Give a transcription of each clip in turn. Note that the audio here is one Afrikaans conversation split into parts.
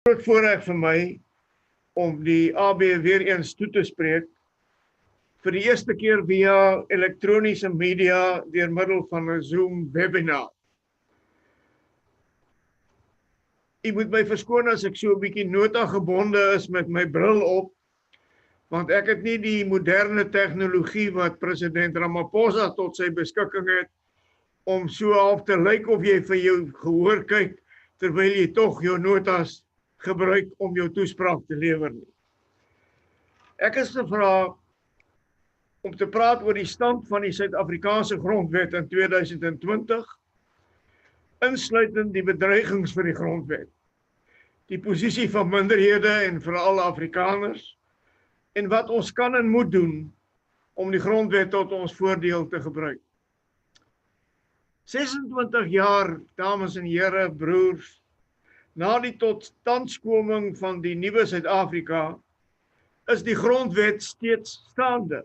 Groot voorreg vir my om die AB weer eens toe te spreek, vir die eerste keer via elektroniese media deur middel van 'n Zoom webinar. U moet my verskoon as ek so 'n bietjie nota gebonde is met my bril op, want ek het nie die moderne tegnologie wat president Ramaphosa tot sy beskikking het om so half te lyk of jy vir jou gehoor kyk terwyl jy tog jou notas gebruik om jou toespraak te lewer nie. Ek is gevra om te praat oor die stand van die Suid-Afrikaanse grondwet in 2020, insluitend die bedreigings vir die grondwet, die posisie van minderhede en veral Afrikaners, en wat ons kan en moet doen om die grondwet tot ons voordeel te gebruik. 26 jaar, dames en here, broers, na die totstandkoming van die nuwe Suid-Afrika is die grondwet steeds staande,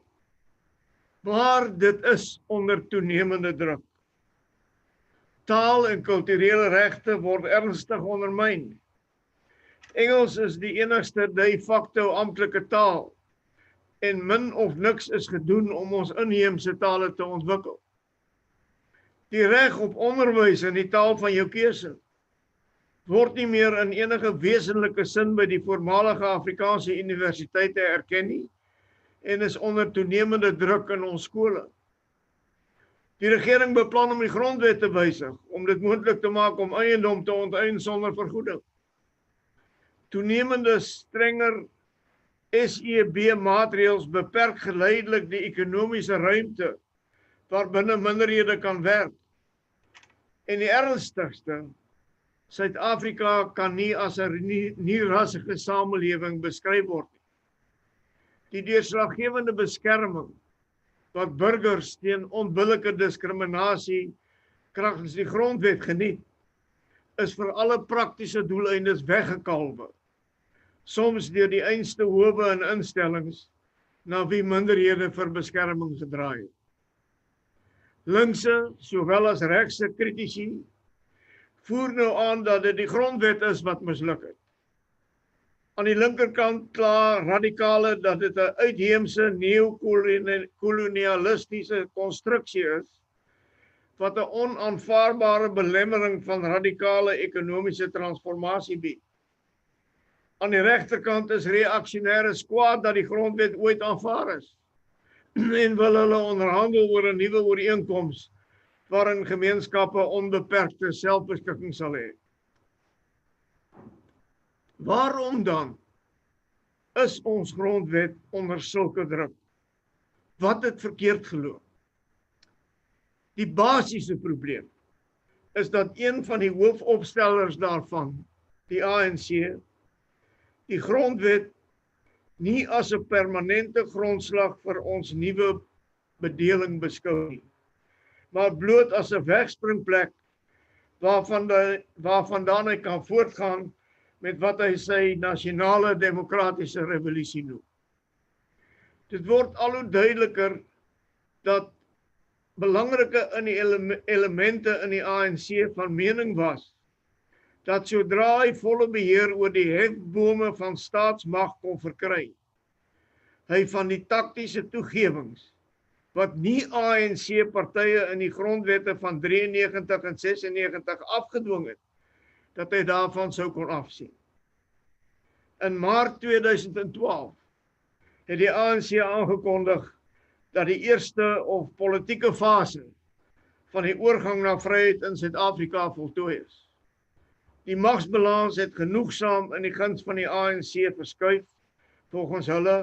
maar dit is onder toenemende druk. Taal en kulturele regte word ernstig ondermyn. Engels is die enigste de facto amptelike taal en min of niks is gedoen om ons inheemse tale te ontwikkel. Die reg op onderwys in die taal van jou keuse word nie meer in enige wesenlike sin by die voormalige Afrikaanse universiteite erken nie en is onder toenemende druk in ons skole. Die regering beplan om die grondwet te wysig om dit moontlik te maak om eiendom te onteien sonder vergoeding. Toenemende strenger SEB maatreëls beperk geleidelik die ekonomiese ruimte waarbinne minderhede kan werk. En die ernstigste, Suid-Afrika kan nie as 'n nie-rassige samelewing beskryf word nie. Die deurslaggewende beskerming wat burgers teen onbillike diskriminasie kragtens die grondwet geniet, is vir alle praktiese doeleindes weggekalwe, soms deur die einste howe en instellings na wie minderhede vir beskerming gedraai het. Linkse, sowel as regse kritici, voer nou aan dat dit die grondwet is wat misluk het. Aan die linkerkant kla radikale dat dit 'n uitheemse neo-kolonialistiese konstruksie is, wat 'n onaanvaarbare belemmering van radikale ekonomiese transformasie bied. Aan die regterkant is reaksionêre kwaad dat die grondwet ooit aanvaar is en wil hulle onderhandel oor 'n nuwe ooreenkoms waarin gemeenskappe onbeperkte selfbeskikking sal hê. Waarom dan is ons grondwet onder sulke druk? Wat het verkeerd geloop? Die basiese probleem is dat een van die hoofopstellers daarvan, die ANC, die grondwet nie as 'n permanente grondslag vir ons nuwe bedeling beskou nie, maar bloot as 'n wegspringplek waarvandaan hy kan voortgaan met wat hy sy nasionale demokratiese revolusie noem. Dit word al hoe duideliker dat belangrike elemente in die ANC van mening was dat sodra hy volle beheer oor die hefbome van staatsmag kon verkry, hy van die taktiese toegewings wat nie ANC partye in die grondwette van 93 en 96 afgedwing het, dat hy daarvan sou kon afsien. In Maart 2012 het die ANC aangekondig dat die eerste of politieke fase van die oorgang na vryheid in Suid-Afrika voltooi is. Die magsbalans het genoegsaam in die guns van die ANC verskuif, volgens hulle,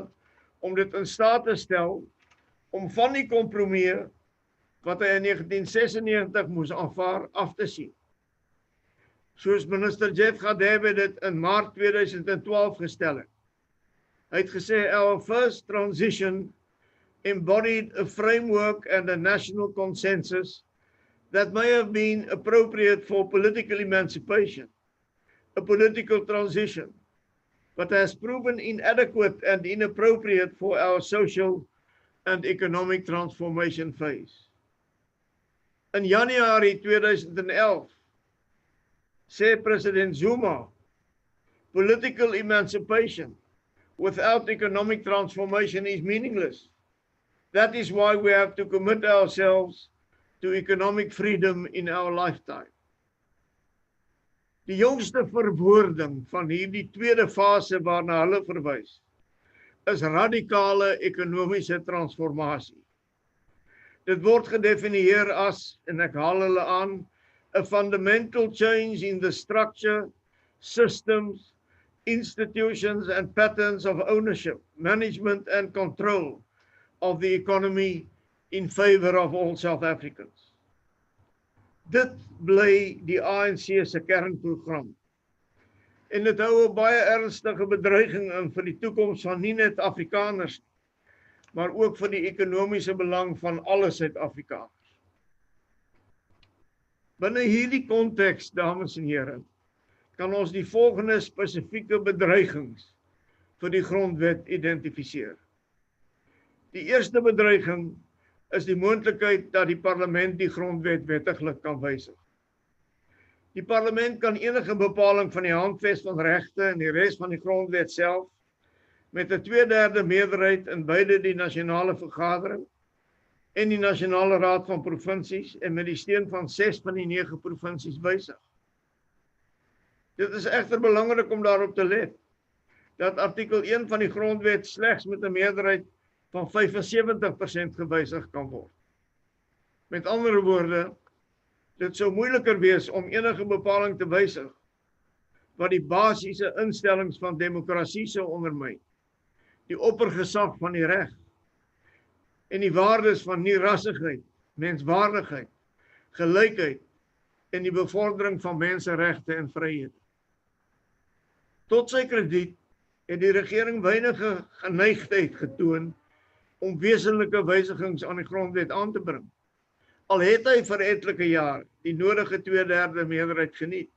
om dit in staat te stel om van die kompromie wat hy in 1996 moes aanvaar af te sien. Soos minister Jeff Radebe dit in Maart 2012 gestel het. Hy het gesê, our first transition embodied a framework and a national consensus that may have been appropriate for political emancipation, a political transition, but has proven inadequate and inappropriate for our social and economic transformation phase. In Januarie 2011 sê president Zuma Political emancipation without economic transformation is meaningless. That is why we have to commit ourselves to economic freedom in our lifetime. Die jongste verwoording van hierdie tweede fase waarna hulle verwys, is radikale ekonomiese transformasie. Dit word gedefinieer as, en ek haal hulle aan, a fundamental change in the structure, systems, institutions and patterns of ownership, management and control of the economy in favor of all South Africans. Dit bly die ANC se kernprogram. En dit hou 'n baie ernstige bedreiging in vir die toekoms van nie net Afrikaners, maar ook vir die ekonomiese belang van alle Suid-Afrikaners. Binne hierdie konteks, dames en here, kan ons die volgende spesifieke bedreigings vir die grondwet identifiseer. Die eerste bedreiging is die moontlikheid dat die parlement die grondwet wettiglik kan wysig. Die parlement kan enige bepaling van die handves van regte en die res van die grondwet self met 'n 2/3 meerderheid in beide die nasionale vergadering en die nasionale raad van provinsies en met die steun van 6 van die 9 provinsies wysig. Dit is egter belangrik om daarop te let dat artikel 1 van die grondwet slegs met 'n meerderheid van 75% gewysig kan word. Met ander woorde, dit sou moeiliker wees om enige bepaling te wysig wat die basiese instellings van demokrasie sou ondermyn, die oppergesag van die reg en die waardes van nie-rassigheid, menswaardigheid, gelykheid en die bevordering van menseregte en vryhede. Tot sy krediet het die regering weinige geneigtheid getoon om wesenlike wysigings aan die grondwet aan te bring. Al het hy vir etlike jaar die nodige 2/3 meerderheid geniet.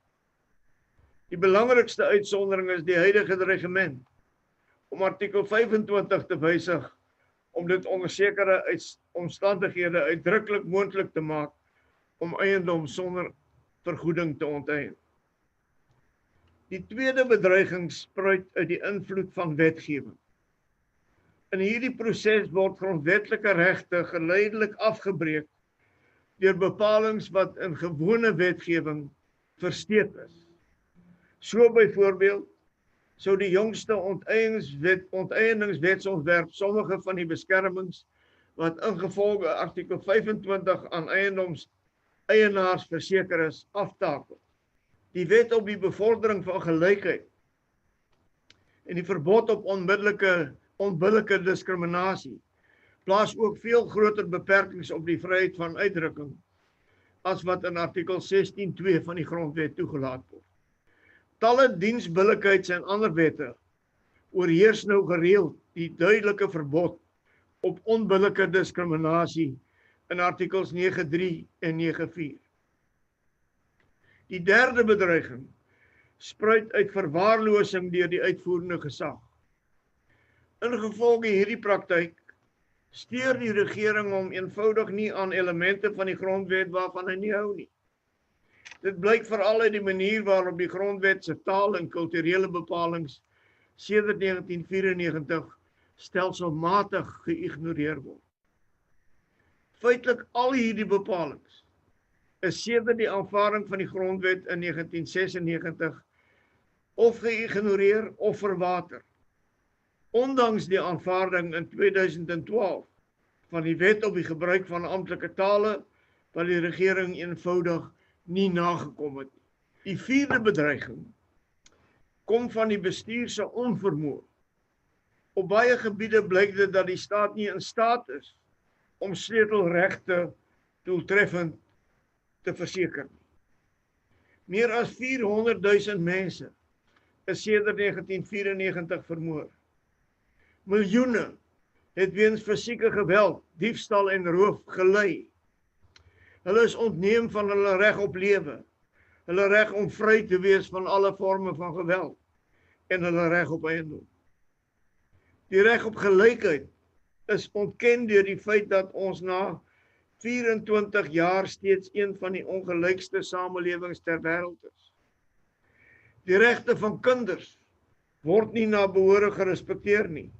Die belangrikste uitsondering is die huidige dreigement om artikel 25 te wysig om dit onder sekere omstandighede uitdruklik moontlik te maak om eiendom sonder vergoeding te onteien. Die tweede bedreiging spruit uit die invloed van wetgewing. In hierdie proses word grondwetlike regte geleidelik afgebreek deur bepalings wat in gewone wetgewing versteek is. So byvoorbeeld sou die jongste onteieningswetsontwerp sommige van die beskermings wat ingevolge artikel 25 aan eiendomseienaars verseker is, aftakel. Die wet op die bevordering van gelykheid en die verbod op onbillike diskriminasie plaas ook veel groter beperkings op die vryheid van uitdrukking as wat in artikel 16.2 van die grondwet toegelaat word. Talle diensbillikheids en ander wette oorheers nou gereeld die duidelike verbod op onbillike diskriminasie in artikels 9.3 en 9.4. Die derde bedreiging spruit uit verwaarlosing deur die uitvoerende gesag. Ingevolge hierdie praktyk steur die regering hom eenvoudig nie aan elemente van die grondwet waarvan hy nie hou nie. Dit blyk veral uit die manier waarop die grondwet se taal en kulturele bepalings sedert 1994 stelselmatig geïgnoreer word. Feitelik al hierdie bepalings is sedert die aanvaarding van die grondwet in 1996 of geïgnoreer of verwater. Ondanks die aanvaarding in 2012 van die wet op die gebruik van amptelike tale wat die regering eenvoudig nie nagekom het. Die vierde bedreiging kom van die bestuur se onvermoë. Op baie gebiede blyk dit dat die staat nie in staat is om sleutelregte doeltreffend te verseker nie. Meer as 400.000 mense is sedert 1994 vermoor. Miljoene het weens fisieke geweld, diefstal en roof gelei. Hulle is ontneem van hulle reg op lewe, hulle reg om vry te wees van alle vorme van geweld en hulle reg op eiendom. Die reg op gelykheid is ontken deur die feit dat ons na 24 jaar steeds een van die ongelykste samelewings ter wêreld is. Die regte van kinders word nie na behore gerespekteer nie,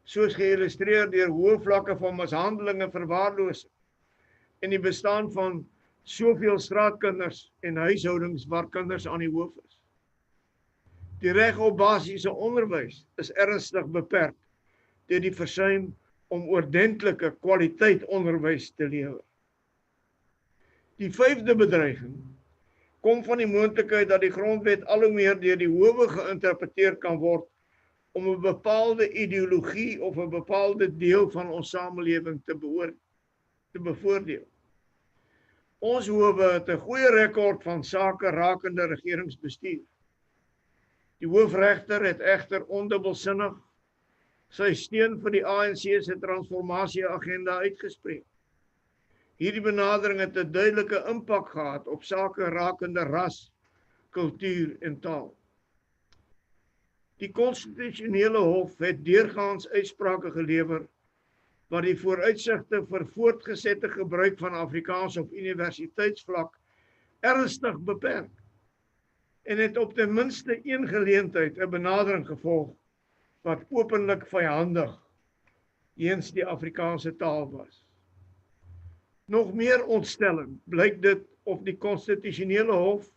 soos geïllustreer deur hoë vlakke van mishandeling en verwaarlosing en die bestaan van soveel straatkinders en huishoudings waar kinders aan die hoof is. Die reg op basiese onderwys is ernstig beperk deur die versuim om ordentlike kwaliteit onderwys te lewer. Die 5de bedreiging kom van die moontlikheid dat die grondwet al hoe meer deur die howe geïnterpreteer kan word om 'n bepaalde ideologie of 'n bepaalde deel van ons samelewing te bevoordeel. Ons howe het 'n goeie rekord van sake rakende regeringsbestuur. Die hoofregter het egter ondubbelsinnig sy steun vir die ANC se transformasieagenda uitgespreek. Hierdie benadering het 'n duidelike impak gehad op sake rakende ras, kultuur en taal. Die konstitusionele hof het deurgaans uitsprake gelewer wat die vooruitsigte vir voortgesette gebruik van Afrikaans op universiteitsvlak ernstig beperk en het op ten minste een geleentheid 'n benadering gevolg wat openlik vyandig teens die Afrikaanse taal was. Nog meer ontstellend blyk dit of die konstitusionele hof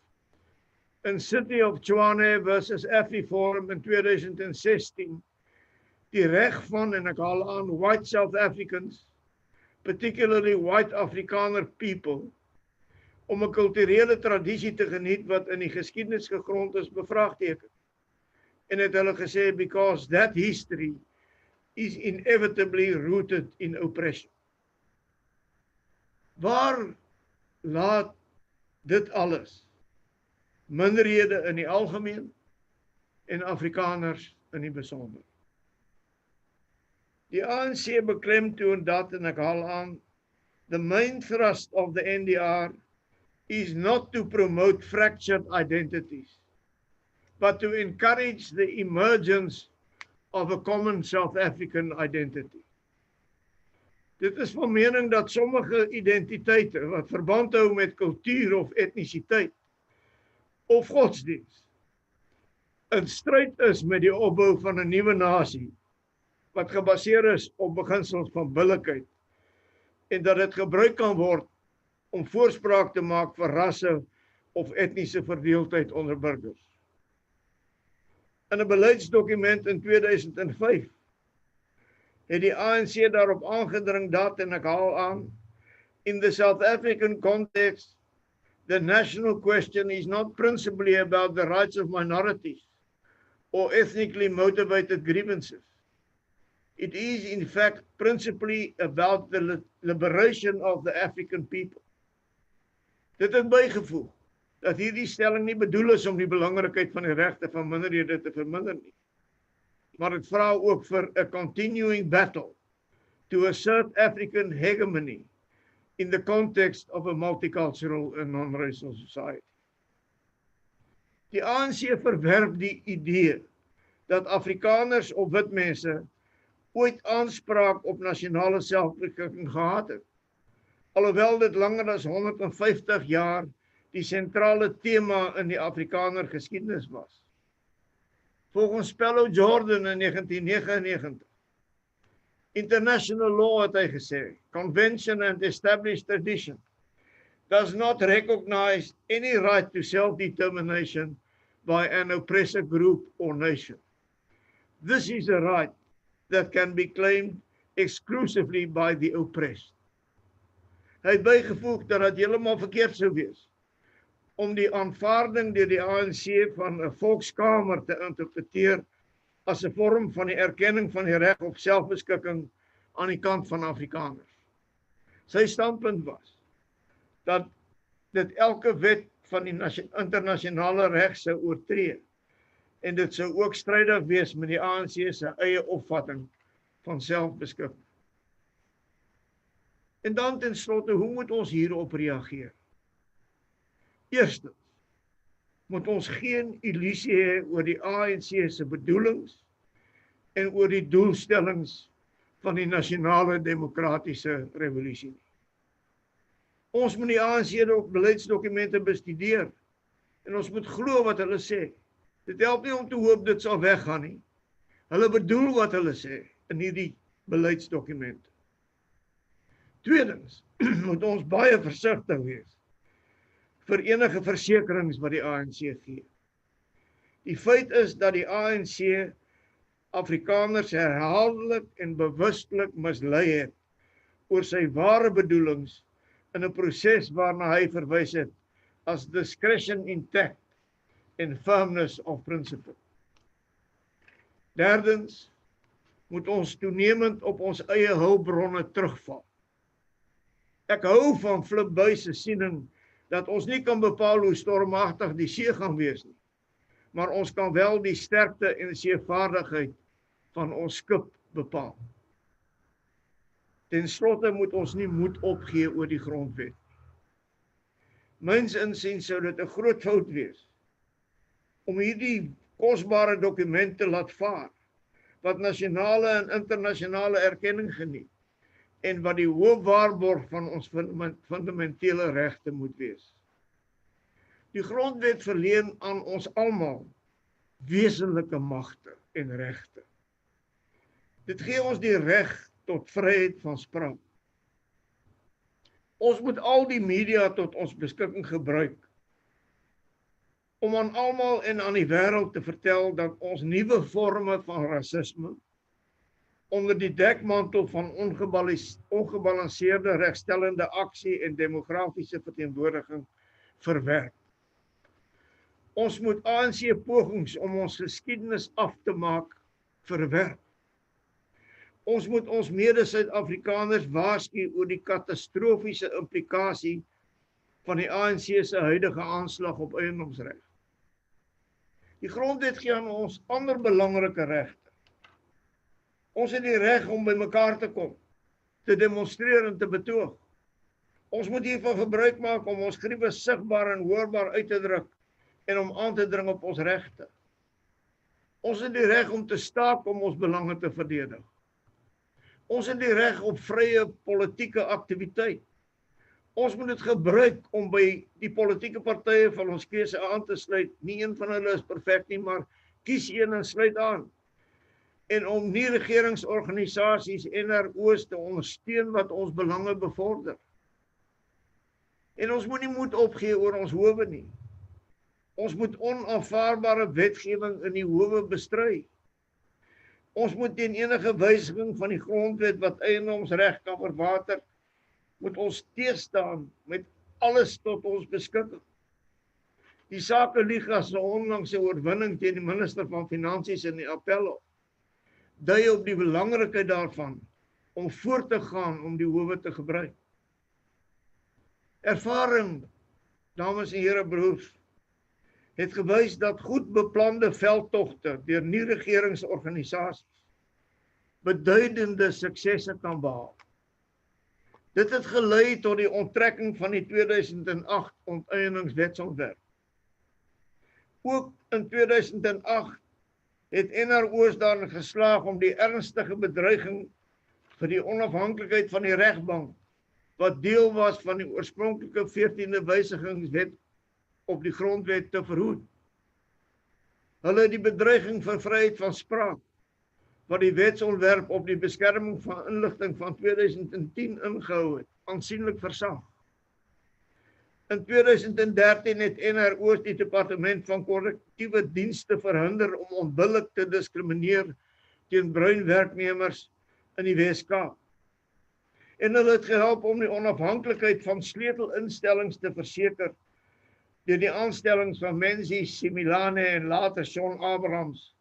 in City of Tshwane versus AfriForum in 2016 die reg van, en ek haal aan, white South Africans, particularly white Afrikaner people, om 'n kulturele tradisie te geniet wat in die geskiedenis gegrond is, bevraagteken. En het hulle gesê, because that history is inevitably rooted in oppression. Waar laat dit alles minderhede in die algemeen en Afrikaners in die besonder? Die ANC beklemtoon dat, en ek haal aan, the main thrust of the NDR is not to promote fractured identities, but to encourage the emergence of a common South African identity. Dit is van mening dat sommige identiteite wat verband hou met kultuur of etnisiteit of godsdienst in stryd is met die opbou van 'n nuwe nasie wat gebaseer is op beginsels van billikheid en dat dit gebruik kan word om voorspraak te maak vir rasse of etniese verdeeldheid onder burgers. In 'n beleidsdokument in 2005 het die ANC daarop aangedring dat, en ek haal aan, in the South African context, the national question is not principally about the rights of minorities or ethnically motivated grievances. It is in fact principally about the liberation of the African people. Dit het bygevoeg dat hierdie stelling nie bedoel is om die belangrikheid van die regte van minderhede te verminder nie, maar dit vra ook vir 'n continuing battle to assert African hegemony in the context of a multicultural and non-racial society. Die ANC verwerp die idee dat Afrikaners of wit mense ooit aanspraak op nasionale selfbeskikking gehad het, alhoewel dit langer as 150 jaar die sentrale tema in die Afrikaner geskiedenis was. Volgens Pello Jordan in 1999, international law, het hy gesê, convention and established tradition does not recognize any right to self-determination by an oppressor group or nation. This is a right that can be claimed exclusively by the oppressed. Hy het bygevoeg dat dit heeltemal verkeerd sou wees om die aanvaarding deur die ANC van 'n volkskamer te interpreteer as 'n vorm van die erkenning van die reg op selfbeskikking aan die kant van Afrikaners. Sy standpunt was dat dit elke wet van die internasionale reg sou oortree en dit sou ook strydig wees met die ANC se eie opvatting van selfbeskikking. En dan ten slotte, hoe moet ons hierop reageer? Eerstens, moet ons geen illusie hê oor die ANC se bedoelings en oor die doelstellings van die nasionale demokratiese revolusie nie. Ons moet die ANC beleidsdokumente bestudeer en ons moet glo wat hulle sê. Dit help nie om te hoop dit sal weggaan nie. Hulle bedoel wat hulle sê in hierdie beleidsdokumente. Tweedens, moet ons baie versigtig wees vir enige versekerings wat die ANC gee. Die feit is dat die ANC Afrikaners herhaaldelik en bewustelik mislei het oor sy ware bedoelings in 'n proses waarna hy verwys het as discretion intact and firmness of principle. Derdens, moet ons toenemend op ons eie hulpbronne terugval. Ek hou van Flip Buys se siening dat ons nie kan bepaal hoe stormagtig die see gaan wees nie, maar ons kan wel die sterkte en seevaardigheid van ons skip bepaal. Ten slotte moet ons nie moed opgee oor die grondwet. Myns insiens sou dit 'n groot fout wees om hierdie kosbare dokument te laat vaar, wat nasionale en internasionale erkenning geniet en wat die hoofwaarborg van ons fundamentele regte moet wees. Die grondwet verleen aan ons almal wesenlike magte en regte. Dit gee ons die reg tot vryheid van spraak. Ons moet al die media tot ons beskikking gebruik om aan almal en aan die wêreld te vertel dat ons nuwe forme van rasisme onder die dekmantel van ongebalanseerde regstellende aksie en demografiese verteenwoordiging verwerp. Ons moet ANC pogings om ons geskiedenis af te maak verwerp. Ons moet ons mede-Suid-Afrikaners waarsku oor die katastrofiese implikasie van die ANC se huidige aanslag op eiendomsreg. Die grondwet gee aan ons ander belangrike regte. Ons het die reg om by mekaar te kom, te demonstreer en te betoog. Ons moet hiervan gebruik maak om ons griewe sigbaar en hoorbaar uit te druk en om aan te dring op ons regte. Ons het die reg om te staak om ons belange te verdedig. Ons het die reg op vrye politieke aktiwiteit. Ons moet dit gebruik om by die politieke partye van ons keuse aan te sluit. Nie een van hulle is perfek nie, maar kies een en sluit aan. En om nie regeringsorganisasies NRO's te ondersteun wat ons belange bevorder. En ons moet nie moed opgee oor ons howe nie. Ons moet onaanvaarbare wetgewing in die howe bestry. Ons moet teen enige wysiging van die grondwet wat eiendomsreg kan verwater, moet ons teëstaan met alles tot ons beskikking. Die Sakeliga se onlangse oorwinning teen die minister van Finansies in die Appelhof dui op die belangrikheid daarvan om voort te gaan om die howe te gebruik. Ervaring, dames en here broers, het gewys dat goed beplande veldtogte deur nie-regeringsorganisasies beduidende suksesse kan behaal. Dit het gelei tot die onttrekking van die 2008 onteieningswetsontwerp. Ook in 2008 het NRO's daarin geslaag om die ernstige bedreiging vir die onafhanklikheid van die regbank, wat deel was van die oorspronklike 14de wysigingswet op die grondwet te verhoed. Hulle het die bedreiging vir vryheid van spraak, wat die wetsontwerp op die beskerming van inligting van 2010 ingehou het, aansienlik versag. In 2013 het NRO's die Departement van Korrektiewe Dienste verhinder om onbillik te diskrimineer teen bruin werknemers in die Wes-Kaap. En hulle het gehelp om die onafhanklikheid van sleutelinstellings te verseker deur die aanstellings van Menzi Similane en later Shaun Abrahams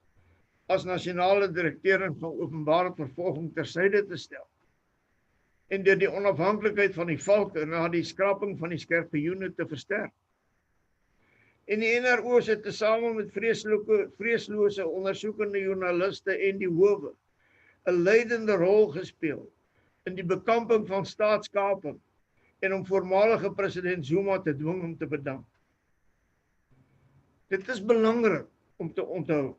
as nasionale direkteur van openbare vervolging tersyde te stel. En deur die onafhanklikheid van die valke na die skraping van die skorpioene te versterk. En die NRO's het tesame met vreeslose ondersoekende joernaliste en die howe 'n leidende rol gespeel in die bekamping van staatskaping en om voormalige president Zuma te dwing om te bedank. Dit is belangrik om te onthou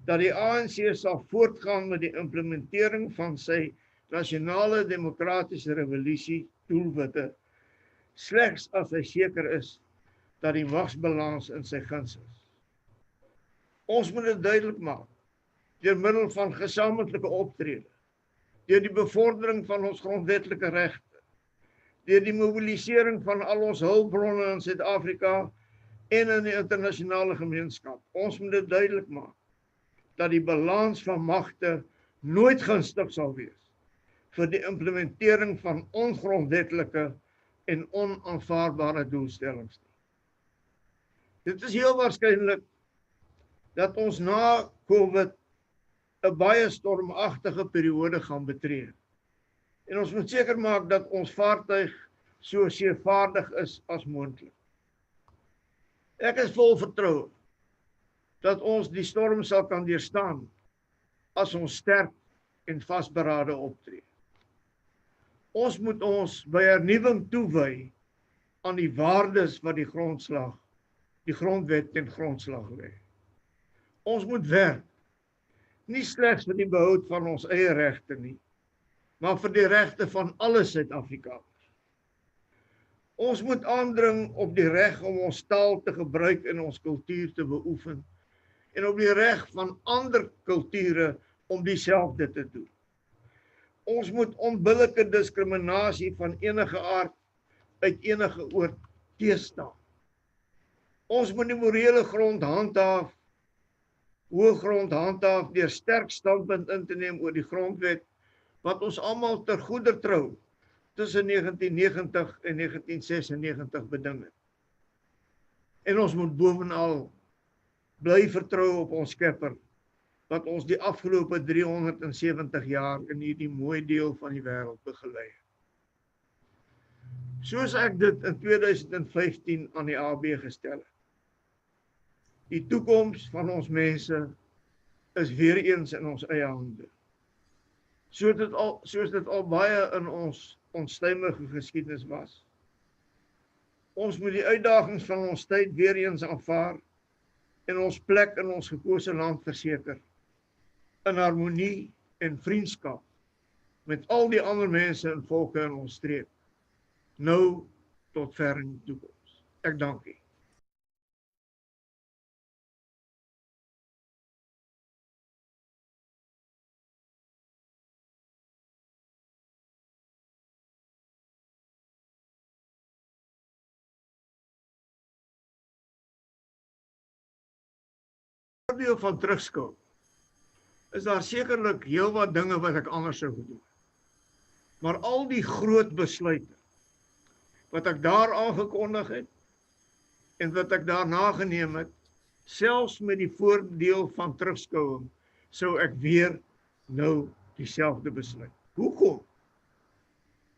dat die ANC sal voortgaan met die implementering van sy nasionale demokratiese revolusie doelwitte slegs as hy seker is dat die magsbalans in sy guns is. Ons moet dit duidelik maak deur middel van gesamentlike optrede, deur die bevordering van ons grondwetlike regte, deur die mobilisering van al ons hulpbronne in Suid-Afrika en in die internasionale gemeenskap. Ons moet dit duidelik maak dat die balans van magte nooit gunstig sal wees vir die implementering van ongrondwetlike en onaanvaarbare doelstellings. Dit is heel waarskynlik dat ons na COVID 'n baie stormagtige periode gaan betree. En ons moet seker maak dat ons vaartuig so seevaardig is as moontlik. Ek is vol vertroue dat ons die storm sal kan deurstaan as ons sterk en vasberade optree. Ons moet ons by hernuwing toewy aan die waardes wat die grondwet ten grondslag lê. Ons moet werk, nie slegs vir die behoud van ons eie regte nie, maar vir die regte van alle Suid-Afrikaners. Ons moet aandring op die reg om ons taal te gebruik en ons kultuur te beoefen, en op die reg van ander kulture om dieselfde te doen. Ons moet onbillike diskriminasie van enige aard uit enige oord teestaan. Ons moet die morele grond handhaaf, hoë grond handhaaf deur sterk standpunt in te neem oor die grondwet wat ons almal ter goedertrou tussen 1990 en 1996 beding het. En ons moet bovenal bly vertrou op ons Skepper wat ons die afgelope 370 jaar in hierdie mooi deel van die wêreld begelei het. Soos ek dit in 2015 aan die AB gestel het. Die toekoms van ons mense is weer eens in ons eie hande. Soos dit al baie in ons onstuimige geskiedenis was. Ons moet die uitdagings van ons tyd weer eens aanvaar en ons plek in ons gekose land verseker, in harmonie en vriendskap met al die ander mense en volke in ons streek, nou tot ver in die toekoms. Ek dank u. Deel van terugskou, is daar sekerlik heel wat dinge wat ek anders sou gedoen. Maar al die groot besluite wat ek daar aangekondig het en wat ek daarna geneem het, selfs met die voordeel van terugskouing, sou ek weer nou dieselfde besluit. Hoekom?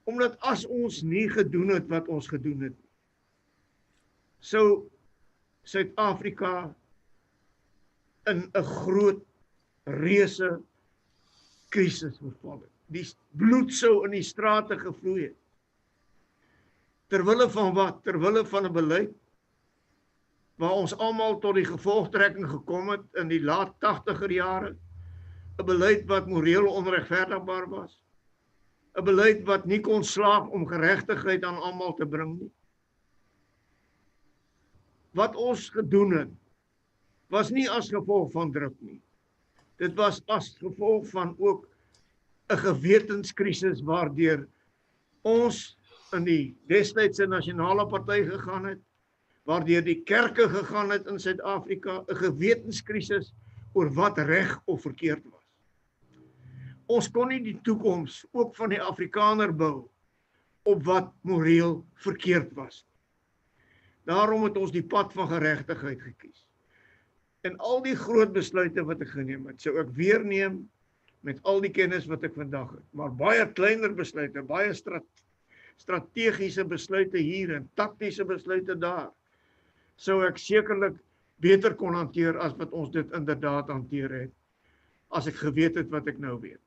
Omdat as ons nie gedoen het wat ons gedoen het, sou Suid-Afrika in 'n groot reuse krisis verval het. Die bloed sou in die strate gevloei het. Terwille van wat? Terwille van 'n beleid waar ons almal tot die gevolgtrekking gekom het in die laat 80er jare. 'n Beleid wat moreel onregverdigbaar was. 'n Beleid wat nie kon slaag om geregtigheid aan almal te bring nie. Wat ons gedoen het, was nie as gevolg van druk nie. Dit was as gevolg van ook 'n gewetenskrisis waardeur ons in die destydse nasionale party gegaan het, waardeur die kerke gegaan het in Suid-Afrika, 'n gewetenskrisis oor wat reg of verkeerd was. Ons kon nie die toekoms ook van die Afrikaner bou op wat moreel verkeerd was. Daarom het ons die pad van geregtigheid gekies. En al die groot besluite wat ek geneem het, sou ek weer neem met al die kennis wat ek vandag het. Maar baie kleiner besluite, baie strategiese besluite hier en taktiese besluite daar, sou ek sekerlik beter kon hanteer as wat ons dit inderdaad hanteer het, as ek geweet het wat ek nou weet.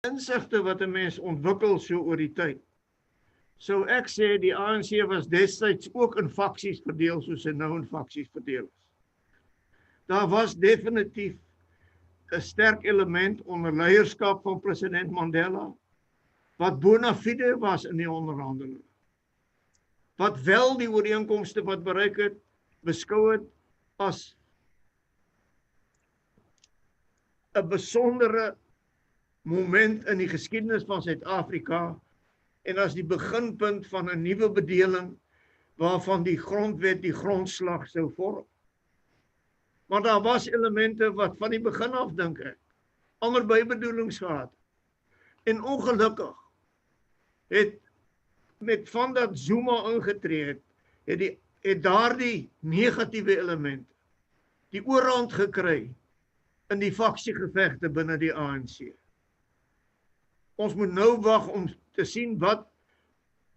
Insigte wat 'n mens ontwikkel so oor die tyd, So ek sê die ANC was destyds ook in faksies verdeel soos dit nou in faksies verdeel is. Daar was definitief 'n sterk element onder leierskap van president Mandela wat bona fide was in die onderhandelinge. Wat wel die ooreenkomste wat bereik het, beskou het as 'n besondere moment in die geskiedenis van Suid-Afrika en as die beginpunt van 'n nuwe bedeling waarvan die grondwet die grondslag sou vorm. Maar daar was elemente wat van die begin af, dink ek, ander bybedoelings gehad. En ongelukkig het met van dat Zuma ingetree het daardie negatiewe elemente die oorhand gekry in die faksiegevegte binne die ANC. Ons moet nou wag om te sien wat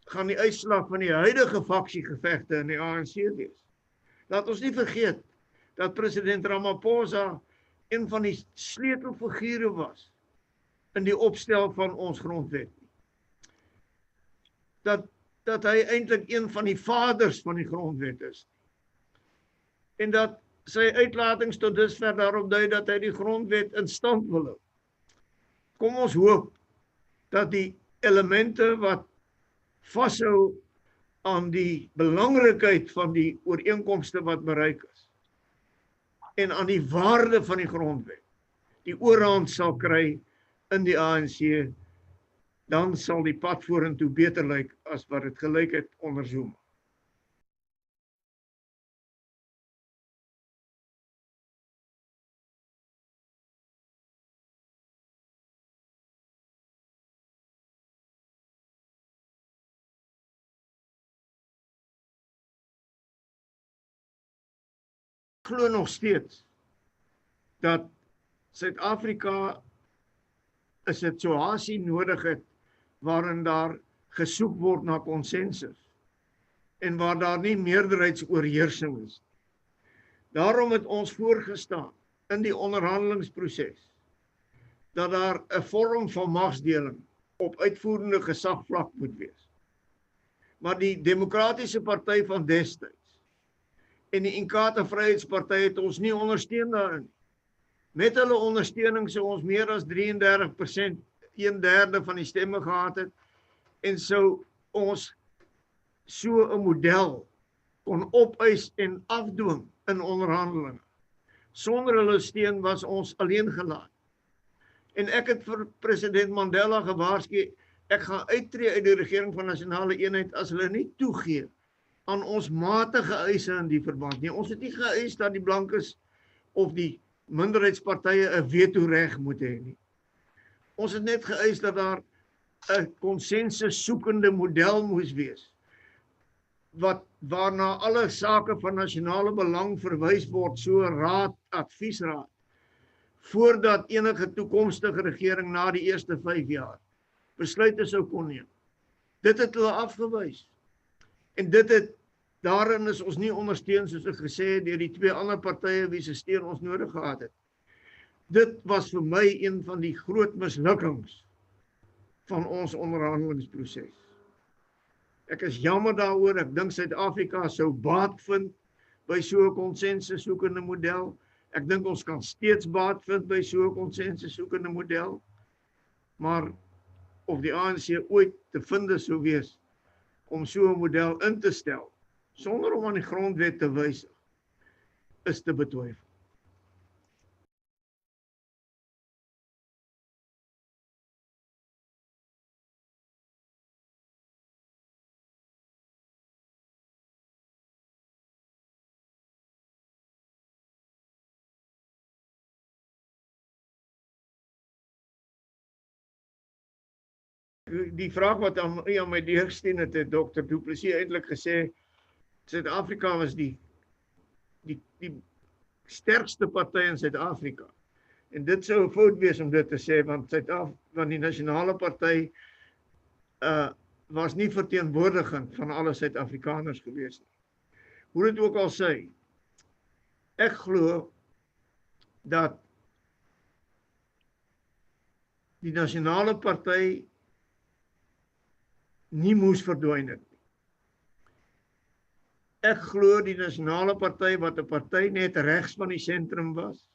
gaan die uitslag van die huidige faksiegevegte in die ANC wees. Laat ons nie vergeet dat president Ramaphosa een van die sleutelfigure was in die opstel van ons grondwet. Dat hy eintlik een van die vaders van die grondwet is. En dat sy uitlatings tot dusver daarop dui dat hy die grondwet in stand wil hou. Kom ons hoop dat die elemente wat vashou aan die belangrikheid van die ooreenkomste wat bereik is en aan die waarde van die grondwet die oorhand sal kry in die ANC, dan sal die pad vorentoe beter lyk as wat dit gelyk het onder Zuma. Ek glo nog steeds dat Suid-Afrika 'n situasie nodig het waarin daar gesoek word na konsensus en waar daar nie meerderheidsoorheersing is. Daarom het ons voorgestaan in die onderhandelingsproses dat daar 'n vorm van magsdeling op uitvoerende gesagvlak moet wees. Maar die Demokratiese Party van destyds en die Inkatha Vryheidsparty het ons nie ondersteun daarin. Met hulle ondersteuning sou ons meer as 33%, 1/3 van die stemme gehad het en sou ons so 'n model kon opeis en afdwing in onderhandelinge. Sonder hulle steun was ons alleen gelaat. En ek het vir president Mandela gewaarsku, ek gaan uittreë uit die regering van nasionale eenheid as hulle nie toegee aan ons matige eise in die verband nie. Ons het nie geëis dat die blankes of die minderheidspartye 'n veto-reg moet hê nie. Ons het net geëis dat daar 'n konsensus soekende model moes wees waarna alle sake van nasionale belang verwys word, so raad, adviesraad, voordat enige toekomstige regering na die eerste 5 jaar besluite sou kon neem. Dit het hulle afgewys. En daarin is ons nie ondersteun, soos ek gesê het, deur die 2 ander partye wie se steun ons nodig gehad het. Dit was vir my een van die groot mislukkings van ons onderhandelingsproses. Ek is jammer daaroor, ek dink Suid-Afrika sou baat vind by so 'n konsensus soekende model. Ek dink ons kan steeds baat vind by so 'n konsensus soekende model. Maar of die ANC ooit te vind sou wees om so 'n model in te stel, sonder om aan die grondwet te wysig, is te betwyfel. Die vraag wat aan my deurgestuur het, Dr. Du Plessis eintlik gesê, Suid-Afrika was die sterkste party in Suid-Afrika. En dit sou 'n fout wees om dit te sê, want die nasionale party was nie verteenwoordigend van alle Suid-Afrikaners gewees nie. Hoe dit ook al sê, ek glo dat die nasionale party nie moes verdwyn het nie. Ek glo die Nasionale Party, wat 'n party net regs van die sentrum was,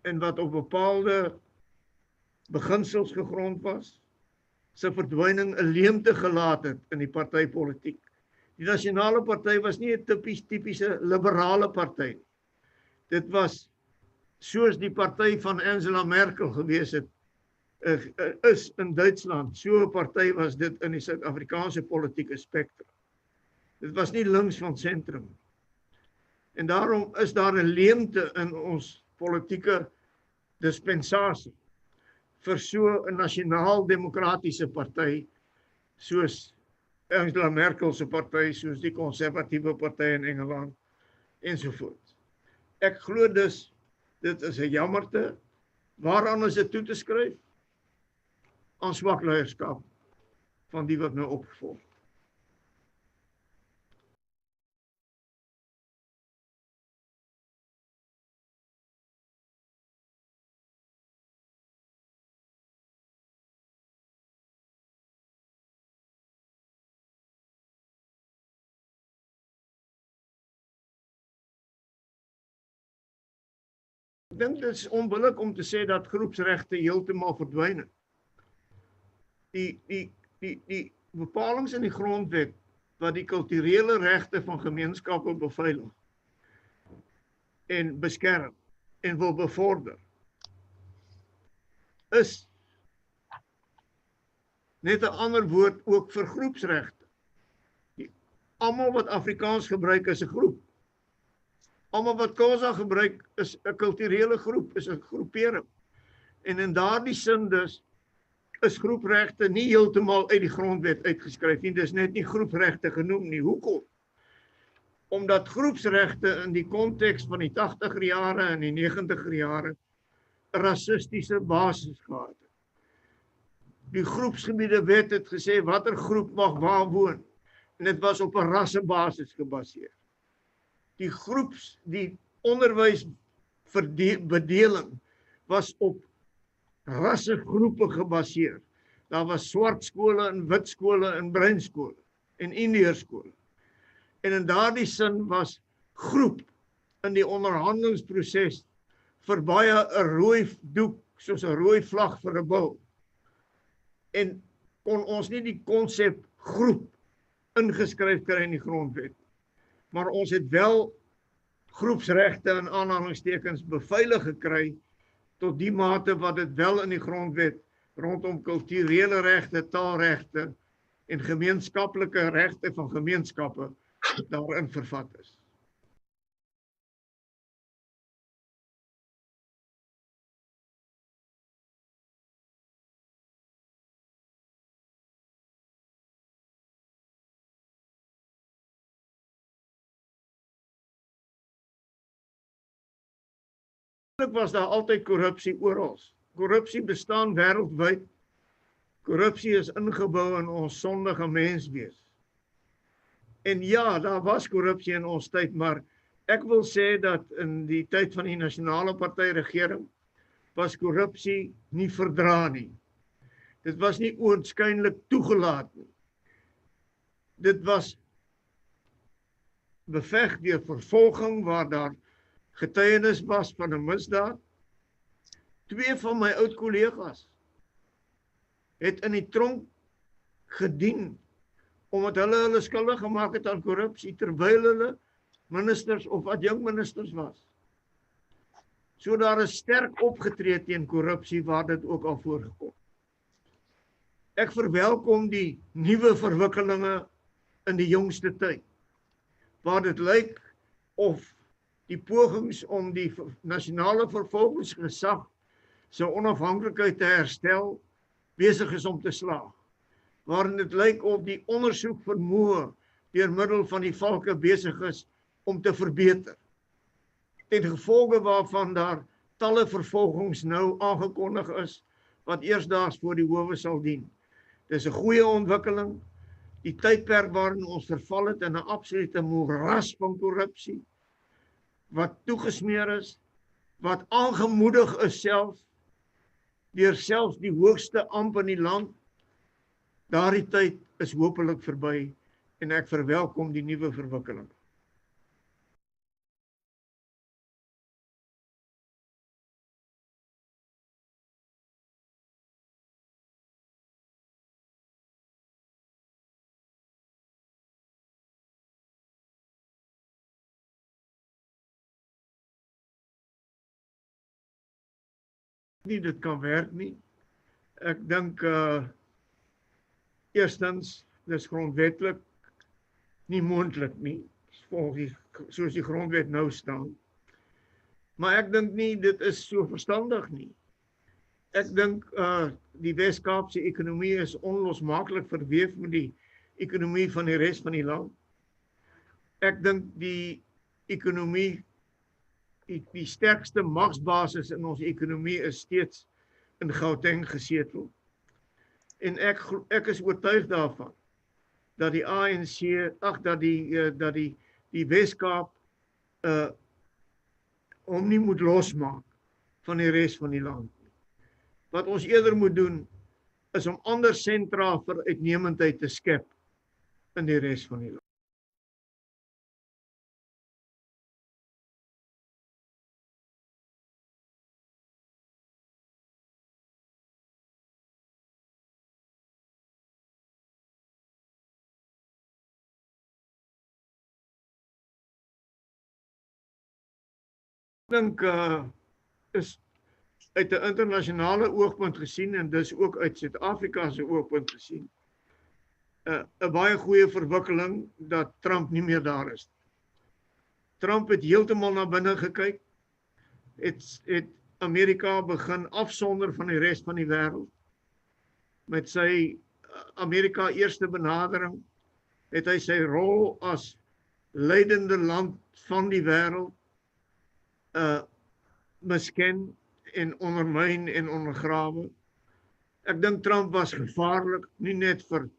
en wat op bepaalde beginsels gegrond was, sy verdwyning 'n leemte gelaat het in die partypolitiek. Die Nasionale Party was nie 'n tipiese liberale party nie. Dit was soos die party van Angela Merkel gewees het, is in Duitsland. So 'n party was dit in die Suid-Afrikaanse politieke spektrum. Dit was nie links van sentrum. En daarom is daar 'n leemte in ons politieke dispensasie vir so 'n nasionaal-demokratiese party soos Angela Merkel se party, soos die konservatiewe party in Engeland ensovoorts. Ek glo dus dit is 'n jammerte. Waaraan is dit toe te skryf? Aan swak leierskap van die wat nou opgevolg. Ek dink dit is onbillik om te sê dat groepsregte heeltemal verdwyn het. Die bepalings in die grondwet wat die kulturele regte van gemeenskappe beveilig en beskerm en wil bevorder, is net 'n ander woord ook vir groepsregte. Almal wat Afrikaans gebruik is 'n groep. Almal wat Khoza gebruik is 'n kulturele groep, is 'n groepering. En in daardie sin dus is groepregte nie heeltemal uit die grondwet uitgeskryf nie. Dis net nie groepregte genoem nie. Hoekom? Omdat groepsregte in die konteks van die 80er jare en die 90er jare 'n rassistiese basis gehad het. Die groepsgebiede wet het gesê watter groep mag waar woon. En dit was op 'n rassebasis gebaseer. Die onderwysbedeling was op rassegroepe gebaseer. Daar was swart skole en wit skole en bruin skole en Indiërskole. En in daardie sin was groep in die onderhandelingsproses vir baie 'n rooi doek, soos 'n rooi vlag vir 'n bil. En kon ons nie die konsep groep ingeskryf kry in die grondwet. Maar ons het wel groepsregte in aanhalingstekens beveilig gekry tot die mate wat dit wel in die grondwet rondom kulturele regte, taalregte en gemeenskaplike regte van gemeenskappe daarin vervat is. Was daar altyd korrupsie oral. Korrupsie bestaan wêreldwyd. Korrupsie is ingebou in ons sondige menswees. En ja, daar was korrupsie in ons tyd, maar ek wil sê dat in die tyd van die Nasionale Party regering was korrupsie nie verdra nie. Dit was nie oënskynlik toegelaat nie. Dit was beveg deur vervolging waar daar getuienis was van 'n misdaad. 2 van my oud kollegas het in die tronk gedien omdat hulle skuldig gemaak het aan korrupsie terwyl hulle ministers of adjunkministers was. So daar is sterk opgetree teen korrupsie waar dit ook al voorgekom. Ek verwelkom die nuwe verwikkelinge in die jongste tyd, waar dit lyk of die pogings om die nasionale vervolgingsgesag sy onafhanklikheid te herstel besig is om te slaag. Waarin dit lyk of die ondersoek vermoë deur middel van die valke besig is om te verbeter. Ten gevolge waarvan daar talle vervolgings nou aangekondig is wat eersdaags voor die howe sal dien. Dis 'n goeie ontwikkeling. Die tydperk waarin ons verval het in 'n absolute moeras van korrupsie wat toegesmeer is, wat aangemoedig is deur selfs die hoogste amp in die land Daardie tyd is hopelik verby en ek verwelkom die nuwe verwikkeling. Nie dit kan werk nie. Ek dink eerstens, dis grondwetlik nie moontlik nie, soos die grondwet nou staan. Maar ek dink nie dit is so verstandig nie. Ek dink die Wes-Kaapse ekonomie is onlosmaaklik verweef met die ekonomie van die res van die land. Ek dink die ekonomie, die sterkste magsbasis in ons ekonomie is steeds in Gauteng gesetel. En ek is oortuig daarvan dat die ANC, dat die Wes-Kaap hom nie moet losmaak van die res van die land. Wat ons eerder moet doen, is om ander sentra vir uitnemendheid te skep in die res van die land. Ek dink is uit 'n internasionale oogpunt gesien en dis ook uit Suid-Afrika se oogpunt gesien 'n baie goeie verwikkeling dat Trump nie meer daar is. Trump het heeltemal na binne gekyk, het Amerika begin afsonder van die res van die wêreld. Met sy Amerika eerste benadering het hy sy rol as leidende land van die wêreld misken en ondermyn en ondergrawe. Ek dink Trump was gevaarlik, nie net vir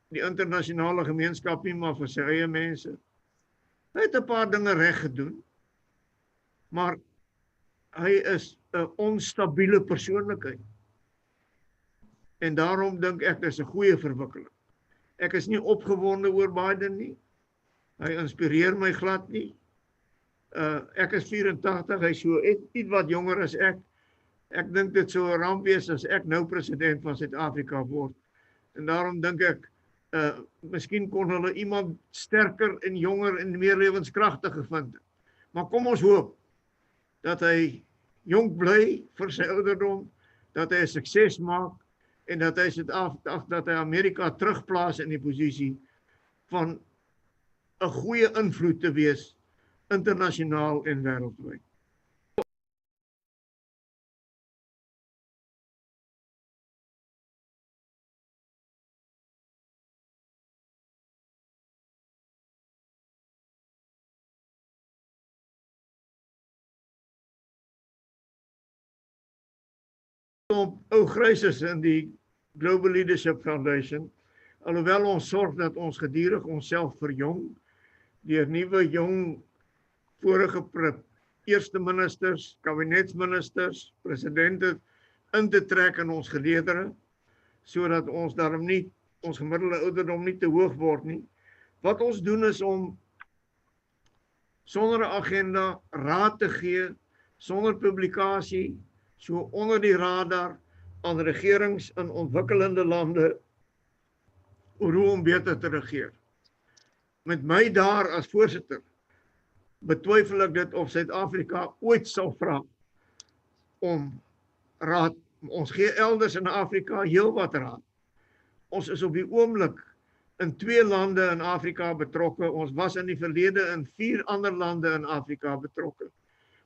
die internasionale gemeenskap nie, maar vir sy eie mense. Hy het 'n paar dinge reg gedoen, maar hy is 'n onstabiele persoonlikheid. En daarom dink ek dis 'n goeie verwikkeling. Ek is nie opgewonde oor Biden nie. Hy inspireer my glad nie. Ek is 84, hy is so iets wat jonger as ek. Ek dink dit sou 'n ramp wees as ek nou president van Suid-Afrika word. En daarom dink ek, miskien kon hulle iemand sterker en jonger en meer lewenskragtig gevind het. Maar kom ons hoop dat hy jonk bly vir sy ouderdom, dat hy 'n sukses maak en dat hy Amerika terugplaas in die posisie van 'n goeie invloed te wees internasionaal en wêreldwyd. Ou Chrysis in die Global Leadership Foundation, alhoewel ons sorg dat ons gedurig onsself verjong deur nuwe jong vorige eerste ministers, kabinetsministers, presidente in te trek in ons geleedere, sodat ons daarom nie, ons gemiddelde ouderdom nie te hoog word nie. Wat ons doen is om sonder 'n agenda raad te gee, sonder publikasie, so onder die radar aan regerings in ontwikkelende lande oor hoe om beter te regeer. Met my daar as voorsitter betwyfel ek dit of Suid-Afrika ooit sal vra om raad. Ons gee elders in Afrika heel wat raad. Ons is op die oomblik in 2 lande in Afrika betrokke. Ons was in die verlede in 4 ander lande in Afrika betrokke.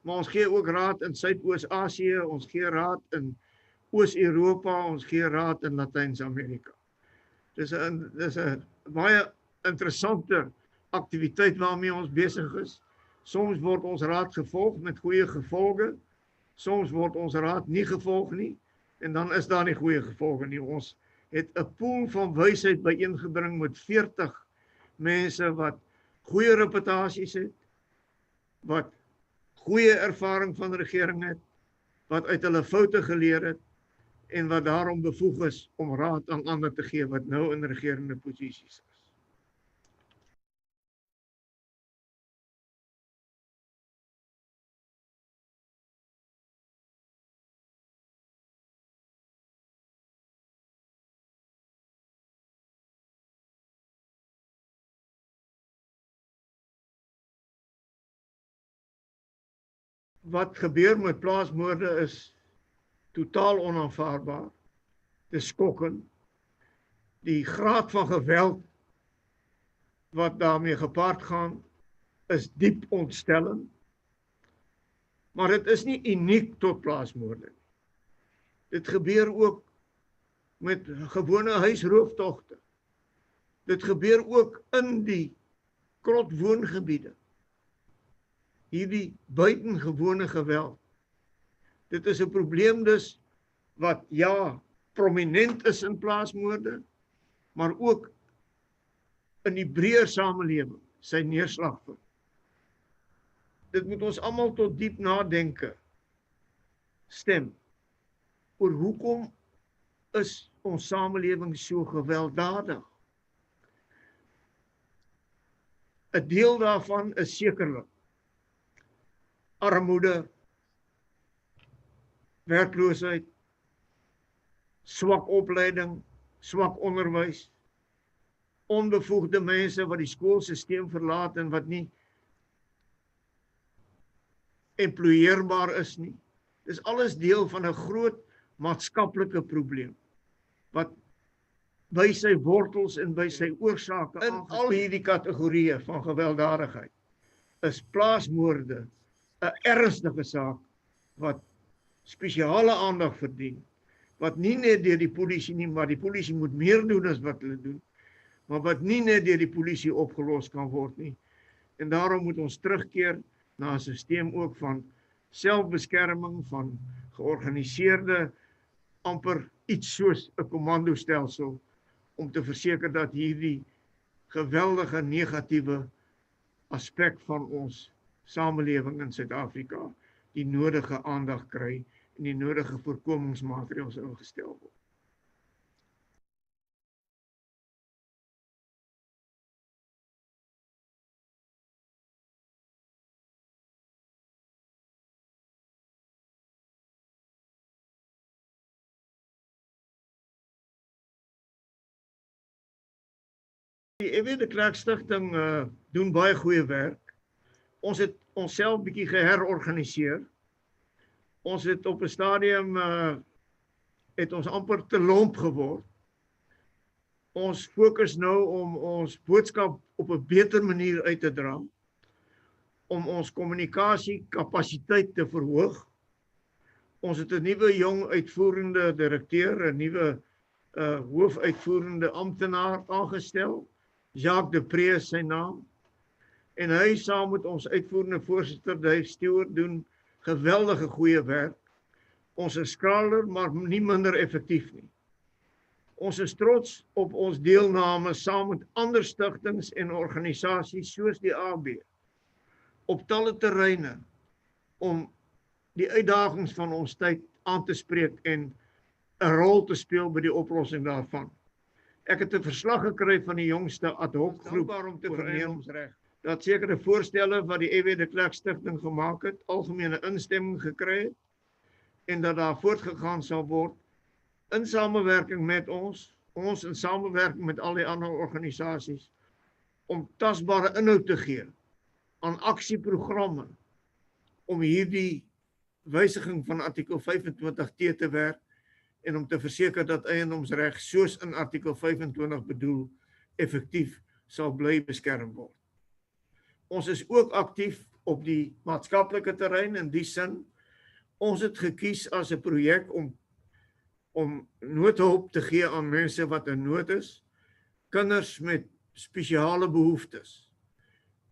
Maar ons gee ook raad in Suidoos-Asië, ons gee raad in Oos-Europa, ons gee raad in Latyn-Amerika. Dis 'n baie interessante aktiwiteit waarmee ons besig is. Soms word ons raad gevolg met goeie gevolge, soms word ons raad nie gevolg nie, en dan is daar nie goeie gevolge nie. Ons het 'n pool van wysheid byeengebring met 40 mense wat goeie reputasies het, wat goeie ervaring van regering het, wat uit hulle foute geleer het, en wat daarom bevoeg is om raad aan ander te gee wat nou in regerende posisies is. Wat gebeur met plaasmoorde is totaal onaanvaarbaar. Dit is skokkend. Die graad van geweld wat daarmee gepaard gaan is diep ontstellend. Maar dit is nie uniek tot plaasmoorde nie. Dit gebeur ook met gewone huisrooftogte. Dit gebeur ook in die krotwoongebiede. Hierdie buitengewone geweld. Dit is 'n probleem dus wat ja, prominent is in plaasmoorde, maar ook in die breër samelewing sy neerslag vind. Dit moet ons almal tot diep nadenke stem oor hoekom is ons samelewing so gewelddadig. 'n Deel daarvan is sekerlik armoede, werkloosheid, swak opleiding, swak onderwys, onbevoegde mense wat die skoolstelsel verlaat en wat nie employeerbaar is nie. Dis alles deel van 'n groot maatskaplike probleem wat by sy wortels en by sy oorsake in al hierdie kategorieë van gewelddadigheid is plaasmoorde 'n ernstige saak wat spesiale aandag verdien, wat nie net deur die polisie nie, maar die polisie moet meer doen as wat hulle doen, maar wat nie net deur die polisie opgelos kan word nie. En daarom moet ons terugkeer na 'n stelsel ook van selfbeskerming, van georganiseerde, amper iets soos 'n kommandostelsel, om te verseker dat hierdie geweldige negatiewe aspek van ons samelewing in Suid-Afrika die nodige aandag kry en die nodige voorkomingsmaatreëls ingestel word. Die EW de Klerk Stichting doen baie goeie werk. Ons het onsself bietjie geherorganiseer. Ons het op 'n stadium het ons amper te lomp geword. Ons fokus nou om ons boodskap op 'n beter manier uit te dra, om ons kommunikasiekapasiteit te verhoog. Ons het 'n nuwe jong uitvoerende direkteur, 'n nuwe hoofuitvoerende amptenaar aangestel. Jacques de Pre is sy naam. En hy saam met ons uitvoerende voorsitter Dave Stewart doen geweldige goeie werk. Ons is skraler, maar nie minder effektief nie. Ons is trots op ons deelname saam met ander stigtings en organisasies soos die AB op talle terreine om die uitdagings van ons tyd aan te spreek en 'n rol te speel by die oplossing daarvan. Ek het 'n verslag gekry van die jongste ad hoc groep om te verneem dat sekere voorstelle wat die EW de Klerk Stichting gemaak het, algemene instemming gekry het en dat daar voortgegaan sal word in samewerking met ons in samewerking met al die ander organisasies om tasbare inhoud te gee aan aksieprogramme om hierdie wysiging van artikel 25T te werk en om te verseker dat eiendomsreg soos in artikel 25 bedoel effektief sal bly beskerm word. Ons is ook aktief op die maatskaplike terrein in die sin. Ons het gekies as 'n projek om noodhulp te gee aan mense wat in nood is, kinders met spesiale behoeftes.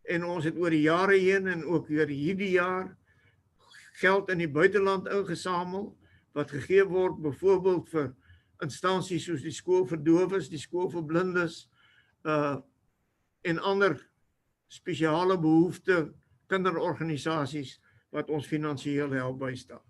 En ons het oor die jare heen en ook oor hierdie jaar geld in die buiteland ingesamel wat gegee word byvoorbeeld vir instansies soos die skool vir dowes, die skool vir blindes en ander spesiale behoefte kinderorganisasies wat ons finansiëel help bystaan.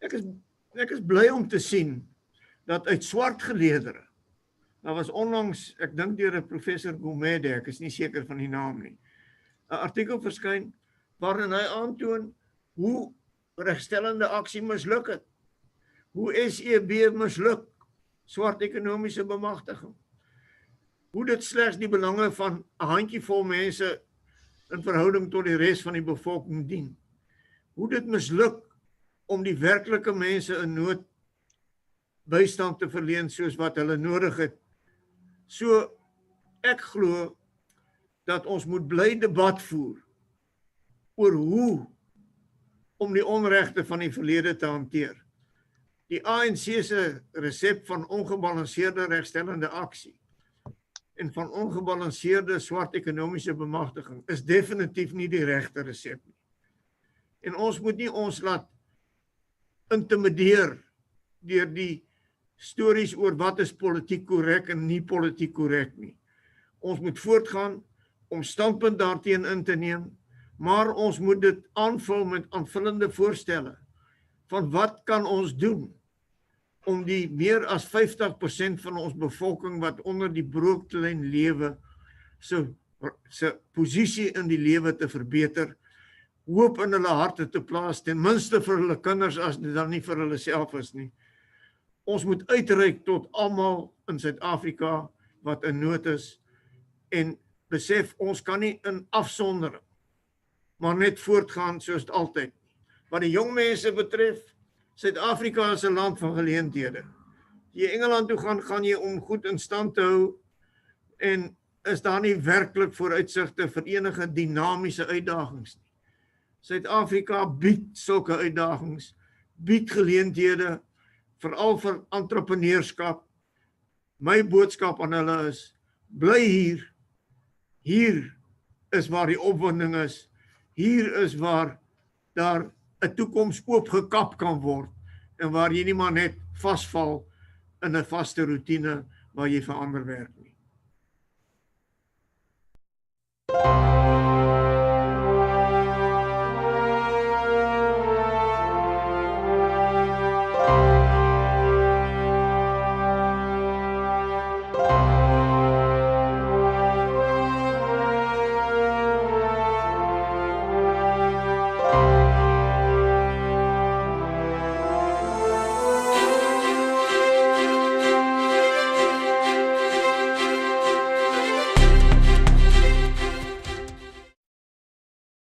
Ek is bly om te sien dat uit swart geleerdere, daar was onlangs, ek dink deur 'n professor Gumede, ek is nie seker van die naam nie, 'n artikel verskyn waarin hy aantoon hoe regstellende aksie misluk het. Hoe SEB misluk, swart ekonomiese bemagtiging. Hoe dit slegs die belange van 'n handjievol mense in verhouding tot die res van die bevolking dien. Hoe dit misluk om die werklike mense in nood bystand te verleen soos wat hulle nodig het. So ek glo dat ons moet bly debat voer oor hoe om die onregte van die verlede te hanteer. Die ANC se resep van ongebalanseerde regstellende aksie en van ongebalanseerde swart ekonomiese bemagtiging is definitief nie die regte resep nie. En ons moet nie ons laat intimideer deur die stories oor wat is politiek korrek en nie politiek korrek nie. Ons moet voortgaan om standpunt daarteen in te neem, maar ons moet dit aanvul met aanvullende voorstelle van wat kan ons doen om die meer as 50% van ons bevolking wat onder die broodlyn lewe se posisie in die lewe te verbeter, hoop in hulle harte te plaas, ten minste vir hulle kinders as dit dan nie vir hulle self is nie. Ons moet uitreik tot almal in Suid-Afrika wat in nood is en besef ons kan nie in afsondering maar net voortgaan soos dit altyd. Wat die jong mense betref, Suid-Afrika is 'n land van geleenthede. As jy Engeland toe gaan jy om goed in stand te hou en is daar nie werklik vooruitsigte vir enige dinamiese uitdagings nie. Suid-Afrika bied sulke uitdagings, bied geleenthede, veral vir entrepreneurskap. My boodskap aan hulle is, bly hier. Hier is waar die opwinding is. Hier is waar daar 'n toekoms oopgekap kan word en waar jy nie maar net vasval in 'n vaste roetine waar jy verander werk nie.